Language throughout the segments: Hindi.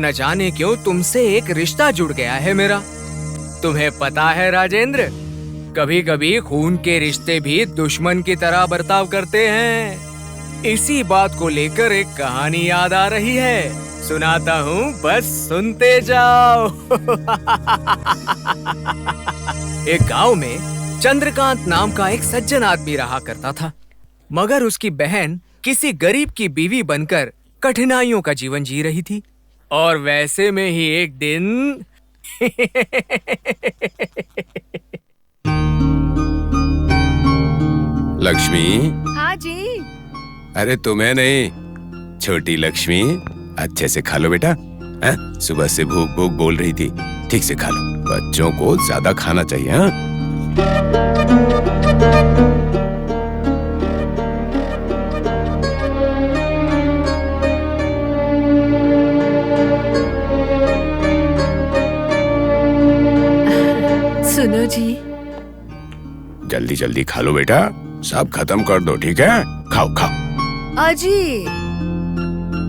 न जाने क्यों तुमसे एक रिश्ता जुड़ गया है मेरा। तुम्हें पता है राजेंद्र, कभी कभी खून के रिश्ते भी दुश्मन की तरह बर्ताव करते हैं। इसी बात को लेकर एक कहानी याद आ रही है, सुनाता हूँ, बस सुनते जाओ। एक गांव में चंद्रकांत नाम का एक सज्जन आदमी रहा करता था, मगर उसकी बहन किसी गरीब की बीवी बनकर कठिनाइयों का जीवन जी रही थी। और वैसे में ही एक दिन लक्ष्मी। हाँ जी। अरे तुम्हें नहीं, छोटी लक्ष्मी, अच्छे से खा लो बेटा। सुबह से भूख भूख बोल रही थी, ठीक से खा लो। बच्चों को ज्यादा खाना चाहिए। हाँ? सुनो जी, जल्दी जल्दी खा लो बेटा, सब खत्म कर दो, ठीक है? खाओ खाओ। अजी,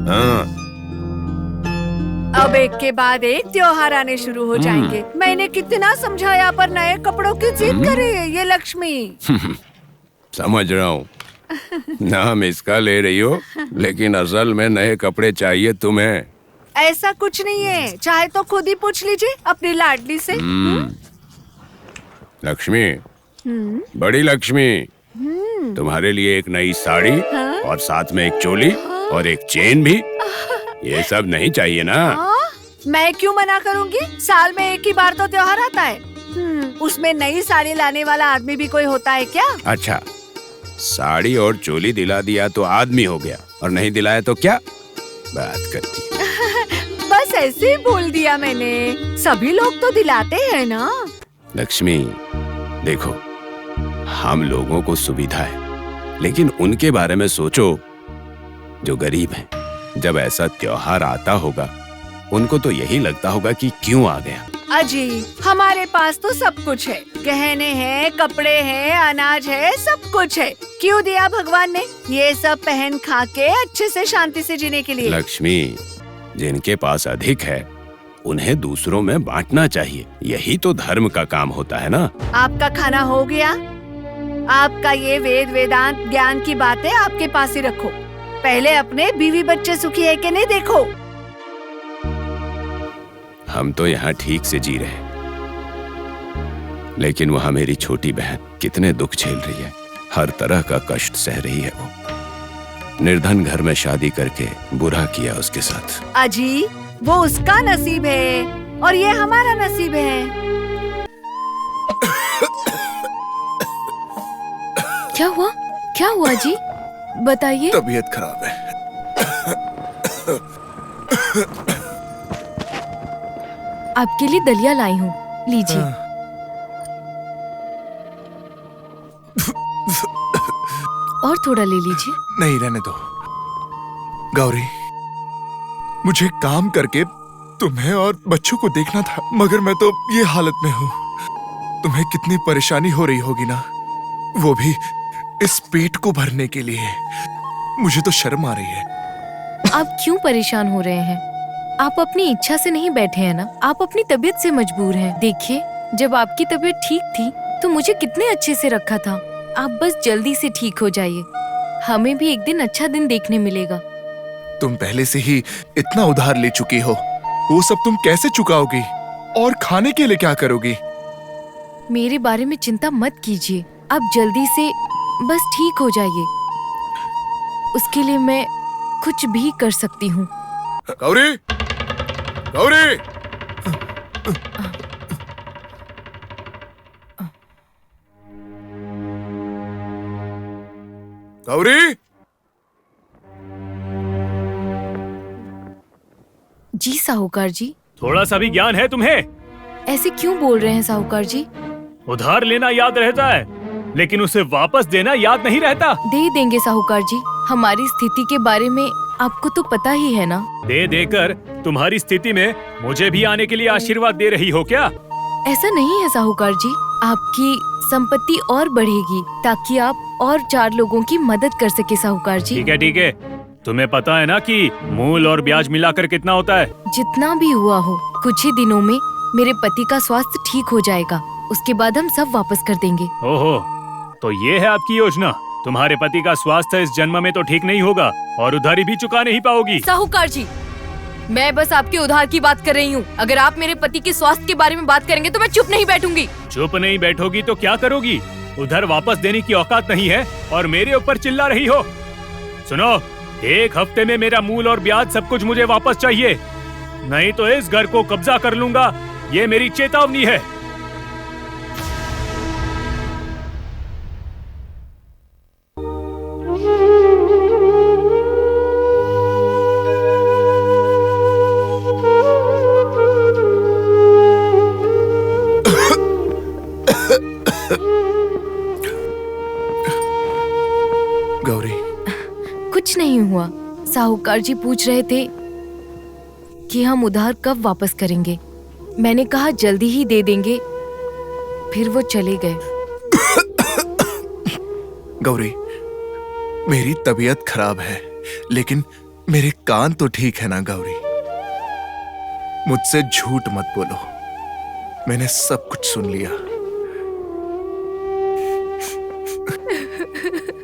हाँ। अब एक के बाद एक त्योहार आने शुरू हो जाएंगे। मैंने कितना समझाया पर नए कपड़ों की जिद कर रही है ये लक्ष्मी। समझ रहा हूँ, नाम इसका ले रही हो, लेकिन असल में नए कपड़े चाहिए तुम्हें। ऐसा कुछ नहीं है, चाहे तो खुद ही पूछ लीजिए अपनी लाडली से। लक्ष्मी, बड़ी लक्ष्मी, तुम्हारे लिए एक नई साड़ी और साथ में एक चोली और एक चेन भी। ये सब नहीं चाहिए ना? मैं क्यों मना करूंगी, साल में एक ही बार तो त्योहार आता है। उसमें नई साड़ी लाने वाला आदमी भी कोई होता है क्या? अच्छा, साड़ी और चोली दिला दिया तो आदमी हो गया, और नहीं दिलाया तो क्या बात करती है? बस ऐसे ही बोल दिया मैंने, सभी लोग तो दिलाते हैं ना। लक्ष्मी देखो, हम लोगों को सुविधा है, लेकिन उनके बारे में सोचो जो गरीब हैं। जब ऐसा त्योहार आता होगा, उनको तो यही लगता होगा कि क्यों आ गया। अजी, हमारे पास तो सब कुछ है, गहने हैं, कपड़े हैं, अनाज है, सब कुछ है। क्यों दिया भगवान ने ये सब पहन खा के अच्छे से शांति से जीने के लिए? लक्ष्मी, जिनके पास अधिक है उन्हें दूसरों में बांटना चाहिए, यही तो धर्म का काम होता है ना। आपका खाना हो गया? आपका ये वेद वेदांत ज्ञान की बातें आपके पास ही रखो, पहले अपने बीवी बच्चे सुखी है कि नहीं देखो। हम तो यहाँ ठीक से जी रहे हैं, लेकिन वहाँ मेरी छोटी बहन कितने दुख झेल रही है, हर तरह का कष्ट सह रही है। वो निर्धन घर में शादी करके बुरा किया उसके साथ। अजी, वो उसका नसीब है और ये हमारा नसीब है। क्या हुआ? क्या हुआ जी, बताइए। तबीयत खराब है। आपके लिए दलिया लाई हूँ, लीजिए। और थोड़ा ले लीजिए। नहीं, रहने दो। गौरी, मुझे काम करके तुम्हें और बच्चों को देखना था, मगर मैं तो ये हालत में हूँ। तुम्हें कितनी परेशानी हो रही होगी ना, वो भी इस पेट को भरने के लिए। मुझे तो शर्म आ रही है। आप क्यों परेशान हो रहे हैं? आप अपनी इच्छा से नहीं बैठे हैं ना, आप अपनी तबीयत से मजबूर हैं। देखिए, जब आपकी तबीयत ठीक थी तो मुझे कितने अच्छे से रखा था। आप बस जल्दी से ठीक हो जाइए, हमें भी एक दिन अच्छा दिन देखने मिलेगा। तुम पहले से ही इतना उधार ले चुकी हो, वो सब तुम कैसे चुकाओगी? और खाने के लिए क्या करोगी? मेरे बारे में चिंता मत कीजिए, आप जल्दी से बस ठीक हो जाइए, उसके लिए मैं कुछ भी कर सकती हूँ। गौरी, गौरी! गौरी! जी साहूकार जी। थोड़ा सा भी ज्ञान है तुम्हें? ऐसे क्यों बोल रहे हैं साहूकार जी? उधार लेना याद रहता है, लेकिन उसे वापस देना याद नहीं रहता। दे देंगे साहूकार जी, हमारी स्थिति के बारे में आपको तो पता ही है ना। दे देकर तुम्हारी स्थिति में मुझे भी आने के लिए आशीर्वाद दे रही हो क्या? ऐसा नहीं है साहूकार जी, आपकी संपत्ति और बढ़ेगी ताकि आप और 4 लोगों की मदद कर सके साहूकार जी। ठीक है, तुम्हें पता है ना कि मूल और ब्याज मिलाकर कितना होता है? जितना भी हुआ हो, कुछ ही दिनों में मेरे पति का स्वास्थ्य ठीक हो जाएगा। उसके बाद हम सब वापस कर देंगे। ओहो, तो ये है आपकी योजना। तुम्हारे पति का स्वास्थ्य इस जन्म में तो ठीक नहीं होगा और उधारी भी चुका नहीं पाओगी। साहूकार जी, मैं बस आपके उधार की बात कर रही हूँ। अगर आप मेरे पति के स्वास्थ्य के बारे में बात करेंगे तो मैं चुप नहीं बैठूंगी। चुप नहीं बैठोगी तो क्या करोगी? उधर वापस देने की औकात नहीं है और मेरे ऊपर चिल्ला रही हो। सुनो, 1 हफ्ते में मेरा मूल और ब्याज सब कुछ मुझे वापस चाहिए, नहीं तो इस घर को कब्जा कर लूंगा। ये मेरी चेतावनी है। गौरी, कुछ नहीं हुआ। साहूकार जी पूछ रहे थे कि हम उधार कब वापस करेंगे। मैंने कहा जल्दी ही दे देंगे, फिर वो चले गए। गौरी, मेरी तबीयत खराब है, लेकिन मेरे कान तो ठीक है ना गौरी। मुझसे झूठ मत बोलो, मैंने सब कुछ सुन लिया।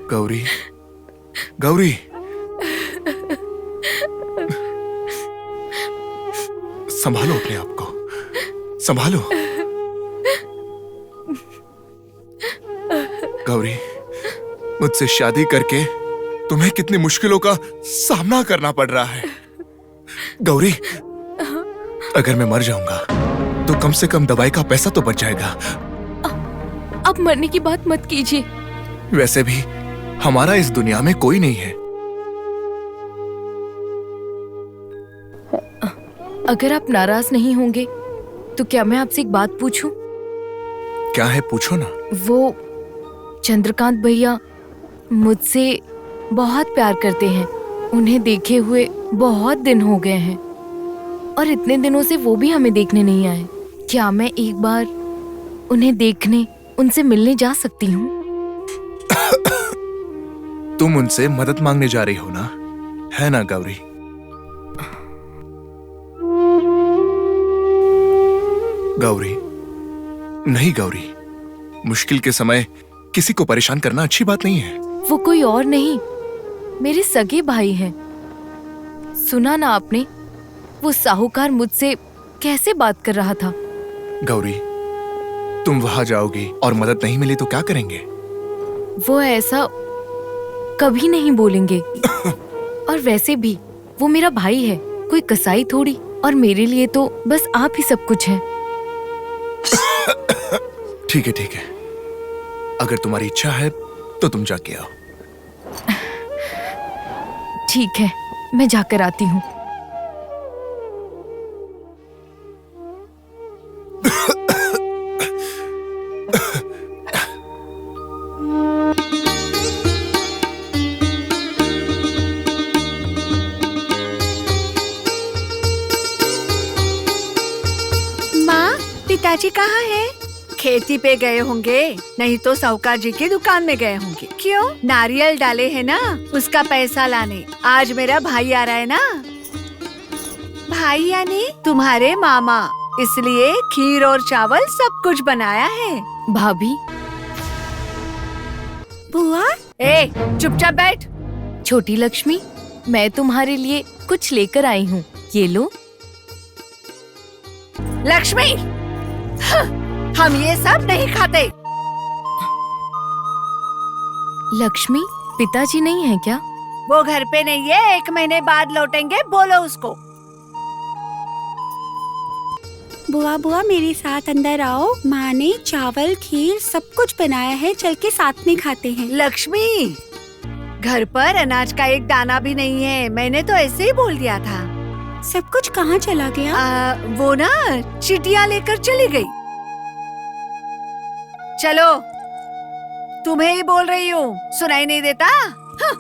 गौरी, गौरी, संभालो अपने आप को, संभालो। गौरी, मुझसे शादी करके तुम्हें कितनी मुश्किलों का सामना करना पड़ रहा है। गौरी, अगर मैं मर जाऊंगा तो कम से कम दवाई का पैसा तो बच जाएगा। अब मरने की बात मत कीजिए। वैसे भी हमारा इस दुनिया में कोई नहीं है। अगर आप नाराज नहीं होंगे तो क्या मैं आपसे एक बात पूछूं? क्या है, पूछो ना। वो चंद्रकांत भैया मुझसे बहुत प्यार करते हैं। उन्हें देखे हुए बहुत दिन हो गए हैं और इतने दिनों से वो भी हमें देखने नहीं आए। क्या मैं एक बार उन्हें देखने, उनसे मिलने जा सकती हूँ? तुम उनसे मदद मांगने जा रही हो ना, है ना गौरी? गौरी, नहीं गौरी, मुश्किल के समय किसी को परेशान करना अच्छी बात नहीं है। वो कोई और नहीं, मेरे सगे भाई हैं। सुना ना आपने, वो साहूकार मुझसे कैसे बात कर रहा था। गौरी, तुम वहां जाओगी और मदद नहीं मिली तो क्या करेंगे? वो ऐसा कभी नहीं बोलेंगे। और वैसे भी वो मेरा भाई है, कोई कसाई थोड़ी। और मेरे लिए तो बस आप ही सब कुछ है। ठीक है, ठीक है, अगर तुम्हारी इच्छा है तो तुम जाके आओ। ठीक है, मैं जाकर आती हूँ। माँ, पिताजी कहाँ हैं? खेती पे गए होंगे, नहीं तो साहूकार जी की दुकान में गए होंगे। क्यों? नारियल डाले हैं ना, उसका पैसा लाने। आज मेरा भाई आ रहा है ना। भाई यानी तुम्हारे मामा, इसलिए खीर और चावल सब कुछ बनाया है। भाभी, बुआ, ए चुपचाप बैठ। छोटी लक्ष्मी, मैं तुम्हारे लिए कुछ लेकर आई हूँ, ये लो। लक्ष्मी, हम ये सब नहीं खाते। लक्ष्मी, पिताजी नहीं है क्या? वो घर पे नहीं है, 1 महीने बाद लौटेंगे, बोलो उसको। बुआ बुआ मेरे साथ अंदर आओ। माँ ने चावल खीर सब कुछ बनाया है, चल के साथ में खाते हैं। लक्ष्मी, घर पर अनाज का एक दाना भी नहीं है, मैंने तो ऐसे ही बोल दिया था। सब कुछ कहाँ चला गया? वो ना चिटियाँ लेकर चली गई। चलो, तुम्हें ही बोल रही हूँ, सुनाई नहीं देता? हाँ।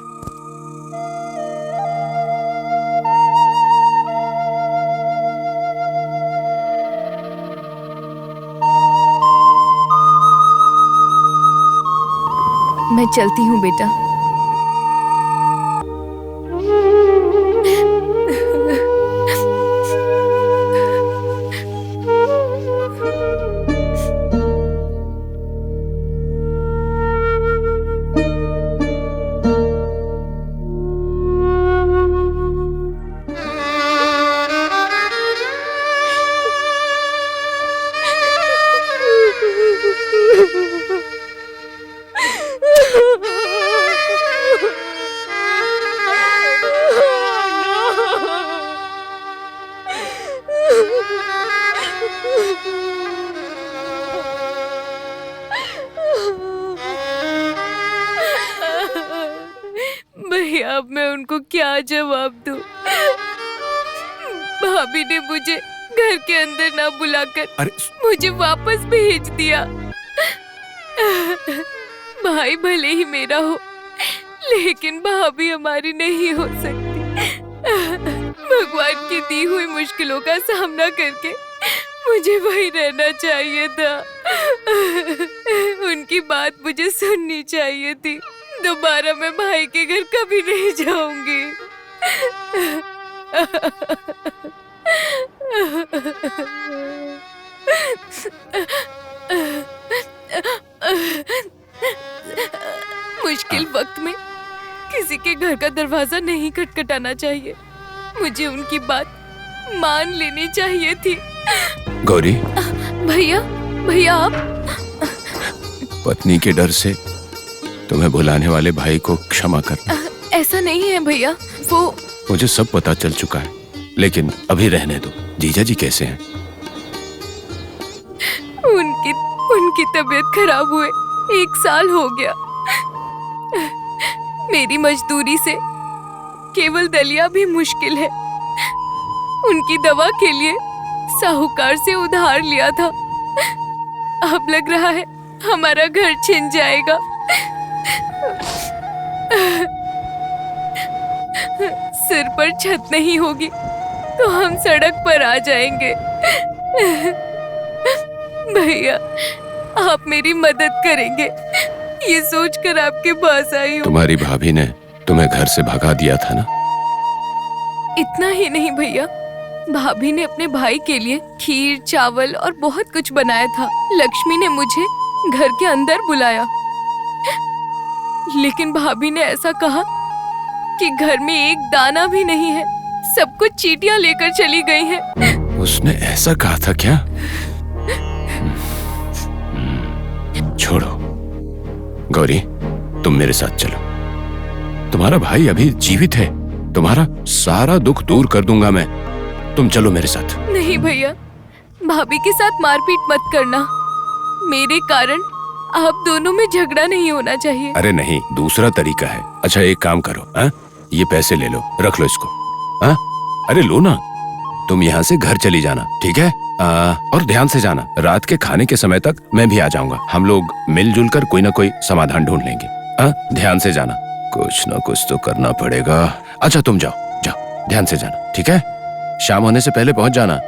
मैं चलती हूँ बेटा। भैया अब मैं उनको क्या जवाब दूं? भाभी ने मुझे घर के अंदर ना बुलाकर अरे मुझे वापस भेज दिया। भाई भले ही मेरा हो, लेकिन भाभी हमारी नहीं हो सकती। भगवान की दी हुई मुश्किलों का सामना करके मुझे वही रहना चाहिए था। उनकी बात मुझे सुननी चाहिए थी। दोबारा मैं भाई के घर कभी नहीं जाऊंगी। मुश्किल वक्त में किसी के घर का दरवाजा नहीं खटखटाना चाहिए। मुझे उनकी बात मान लेनी चाहिए थी। गौरी, भैया, भैया आप पत्नी के डर से तुम्हें बुलाने वाले भाई को क्षमा करना। ऐसा नहीं है भैया, वो मुझे सब पता चल चुका है, लेकिन अभी रहने दो। जीजा जी कैसे हैं? उनकी तबीयत खराब हुए 1 साल हो गया। मेरी मजदूरी से केवल दलिया भी मुश्किल है। उनकी दवा के लिए साहूकार से उधार लिया था। अब लग रहा है हमारा घर छिन जाएगा। सिर पर छत नहीं होगी तो हम सड़क पर आ जाएंगे। भैया आप मेरी मदद करेंगे, ये सोचकर आपके पास आई हूँ। तुम्हारी भाभी ने तुम्हें घर से भगा दिया था ना? इतना ही नहीं भैया, भाभी ने अपने भाई के लिए खीर, चावल और बहुत कुछ बनाया था। लक्ष्मी ने मुझे घर के अंदर बुलाया, लेकिन भाभी ने ऐसा कहा कि घर में एक दाना भी नहीं है, सब कुछ चींटियां लेकर चली गई हैं। उसने ऐसा कहा था क्या? छोड़ो गौरी, तुम मेरे साथ चलो। तुम्हारा भाई अभी जीवित है, तुम्हारा सारा दुख दूर कर दूंगा मैं। तुम चलो मेरे साथ। नहीं भैया, भाभी के साथ मारपीट मत करना। मेरे कारण आप दोनों में झगड़ा नहीं होना चाहिए। अरे नहीं, दूसरा तरीका है। अच्छा एक काम करो, ये पैसे ले लो, रख लो इसको। अरे लो ना। तुम यहाँ से घर चली जाना, ठीक है? और ध्यान से जाना, रात के खाने के समय तक मैं भी आ जाऊंगा। हम लोग मिलजुल कर कोई ना कोई समाधान ढूंढ लेंगे। ध्यान से जाना, कुछ ना कुछ तो करना पड़ेगा। अच्छा तुम जाओ जाओ, ध्यान से जाना, ठीक है? शाम होने से पहले पहुंच जाना।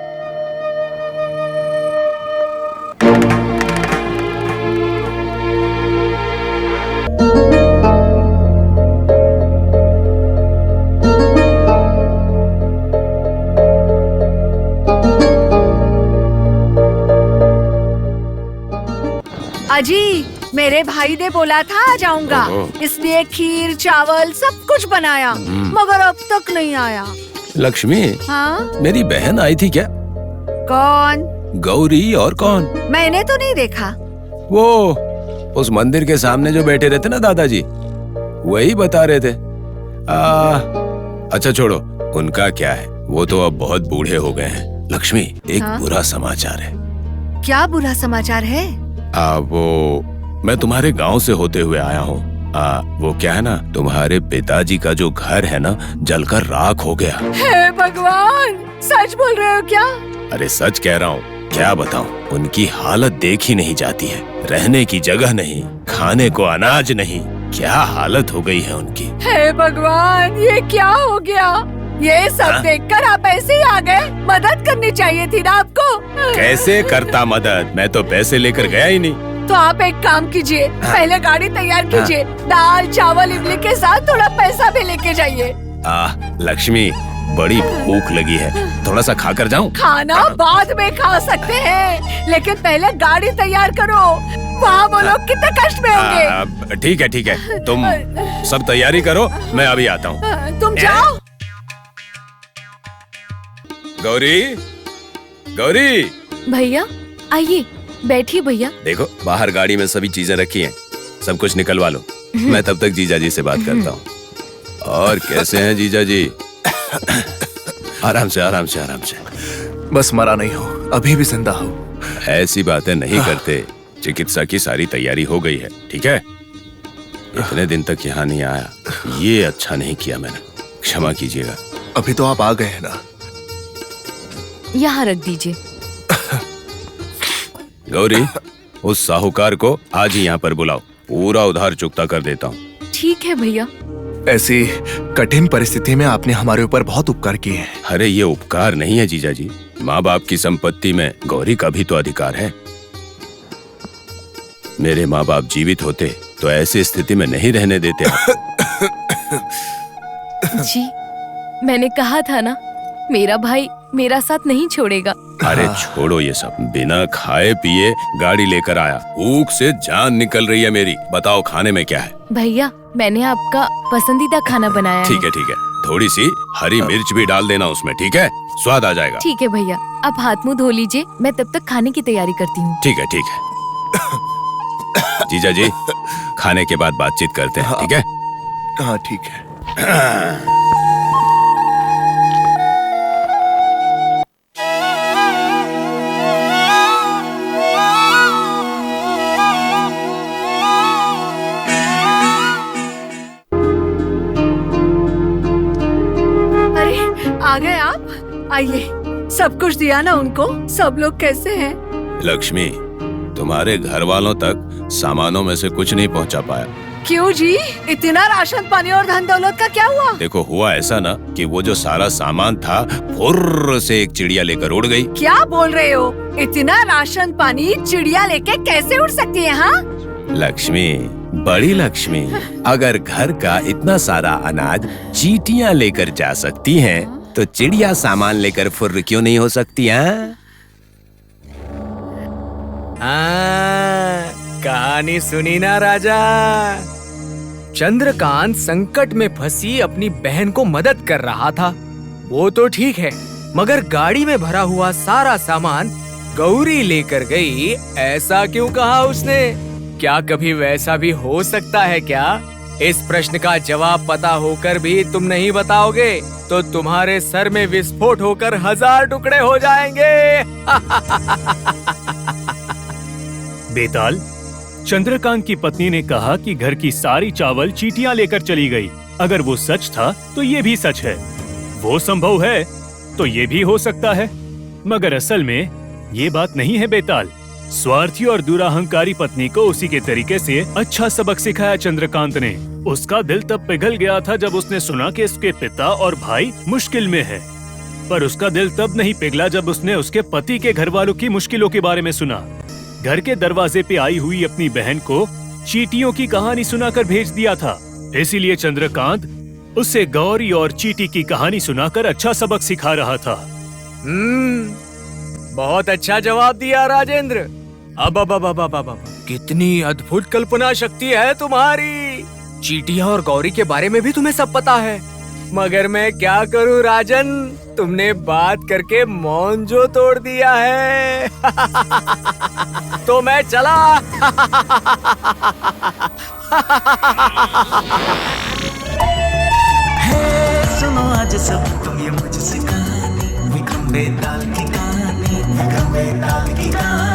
अजी, मेरे भाई ने बोला था आ जाऊंगा, इसलिए खीर, चावल सब कुछ बनाया, मगर अब तक नहीं आया। लक्ष्मी, हाँ? मेरी बहन आई थी क्या? कौन? गौरी, और कौन? मैंने तो नहीं देखा। वो उस मंदिर के सामने जो बैठे रहते ना दादाजी, वही बता रहे थे। अच्छा छोड़ो, उनका क्या है, वो तो अब बहुत बूढ़े हो गए हैं। लक्ष्मी, एक बुरा समाचार है। क्या बुरा समाचार है? वो मैं तुम्हारे गांव से होते हुए आया हूँ। वो क्या है ना, तुम्हारे पिताजी का जो घर है ना, जलकर राख हो गया। हे भगवान, सच बोल रहे हो क्या? अरे सच कह रहा हूँ, क्या बताऊँ, उनकी हालत देखी नहीं जाती है। रहने की जगह नहीं, खाने को अनाज नहीं, क्या हालत हो गई है उनकी। हे भगवान, ये क्या हो गया? ये सब देखकर आप ऐसे ही आ गए? मदद करनी चाहिए थी ना आपको। कैसे करता मदद, मैं तो पैसे लेकर गया ही नहीं। तो आप एक काम कीजिए, पहले गाड़ी तैयार कीजिए, दाल, चावल, इडली के साथ थोड़ा पैसा भी लेके जाइए। लक्ष्मी, बड़ी भूख लगी है, थोड़ा सा खाकर जाऊं? खाना बाद में खा सकते हैं, लेकिन पहले गाड़ी तैयार करो। वहाँ वो लोग कितने कष्ट में होंगे। ठीक है ठीक है, तुम सब तैयारी करो, मैं अभी आता हूँ। तुम जाओ। गौरी, गौरी। भैया आइए, बैठिए भैया। देखो बाहर गाड़ी में सभी चीजें रखी हैं, सब कुछ निकलवा लो। मैं तब तक जीजा जी से बात करता हूँ। और कैसे हैं जीजा जी? आराम से आराम से आराम से। बस मरा नहीं हो, अभी भी जिंदा हो। ऐसी बातें नहीं करते। चिकित्सा की सारी तैयारी हो गई है, ठीक है? इतने दिन तक यहाँ नहीं आया, ये अच्छा नहीं किया मैंने, क्षमा कीजिएगा। अभी तो आप आ गए हैं ना। यहाँ रख दीजिए। गौरी, उस साहूकार को आज ही यहाँ पर बुलाओ, पूरा उधार चुकता कर देता हूँ। ठीक है भैया। ऐसी कठिन परिस्थिति में आपने हमारे ऊपर बहुत उपकार किए हैं। अरे ये उपकार नहीं है जीजा जी, माँ बाप की संपत्ति में गौरी का भी तो अधिकार है। मेरे माँ बाप जीवित होते तो ऐसी स्थिति में नहीं रहने देते आप। जी, मैंने कहा था ना, मेरा भाई मेरा साथ नहीं छोड़ेगा। अरे छोड़ो ये सब, बिना खाए पिए गाड़ी लेकर आया, भूख से जान निकल रही है मेरी। बताओ खाने में क्या है? भैया, मैंने आपका पसंदीदा खाना बनाया ठीक है ठीक है, थोड़ी सी हरी मिर्च भी डाल देना उसमें, ठीक है? स्वाद आ जाएगा। ठीक है भैया, आप हाथ मुंह धो लीजिए, मैं तब तक खाने की तैयारी करती हूँ। ठीक है ठीक है। जीजा जी, खाने के बाद बातचीत करते हैं, ठीक है? हाँ ठीक है। आ गए आप? आइए, सब कुछ दिया ना उनको? सब लोग कैसे हैं? लक्ष्मी, तुम्हारे घर वालों तक सामानों में से कुछ नहीं पहुंचा पाया। क्यों जी? इतना राशन पानी और धन दौलत का क्या हुआ? देखो, हुआ ऐसा ना कि वो जो सारा सामान था, फुर्र से एक चिड़िया लेकर उड़ गई। क्या बोल रहे हो? इतना राशन पानी चिड़िया लेके कैसे उड़ सकती है? हाँ लक्ष्मी, बड़ी लक्ष्मी, अगर घर का इतना सारा अनाज चींटियां लेकर जा सकती हैं, तो चिड़िया सामान लेकर फुर्र क्यों नहीं हो सकती? कहानी सुनी ना राजा? चंद्रकांत संकट में फंसी अपनी बहन को मदद कर रहा था, वो तो ठीक है, मगर गाड़ी में भरा हुआ सारा सामान गौरी लेकर गई, ऐसा क्यों कहा उसने? क्या कभी वैसा भी हो सकता है क्या? इस प्रश्न का जवाब पता होकर भी तुम नहीं बताओगे तो तुम्हारे सर में विस्फोट होकर 1000 टुकड़े हो जाएंगे। बेताल, चंद्रकांत की पत्नी ने कहा कि घर की सारी चावल चींटियां लेकर चली गई। अगर वो सच था तो ये भी सच है, वो संभव है तो ये भी हो सकता है, मगर असल में ये बात नहीं है बेताल। स्वार्थी और दुराहंकारी पत्नी को उसी के तरीके से अच्छा सबक सिखाया चंद्रकांत ने। उसका दिल तब पिघल गया था जब उसने सुना कि उसके पिता और भाई मुश्किल में है, पर उसका दिल तब नहीं पिघला जब उसने उसके पति के घर वालों की मुश्किलों के बारे में सुना। घर के दरवाजे पे आई हुई अपनी बहन को चींटियों की कहानी सुनाकर भेज दिया था, इसीलिए चंद्रकांत उसे गौरी और चींटी की कहानी सुनाकर अच्छा सबक सिखा रहा था। बहुत अच्छा जवाब दिया राजेंद्र। अब कितनी अद्भुत कल्पना शक्ति है तुम्हारी। चींटियां और गौरी के बारे में भी तुम्हें सब पता है, मगर मैं क्या करूं राजन, तुमने बात करके मौन जो तोड़ दिया है। तो मैं चला। सुनो आज सब तुम ये मुझसे कहानी, विक्रम बेताल की कहानी, विक्रम बेताल की कहानी।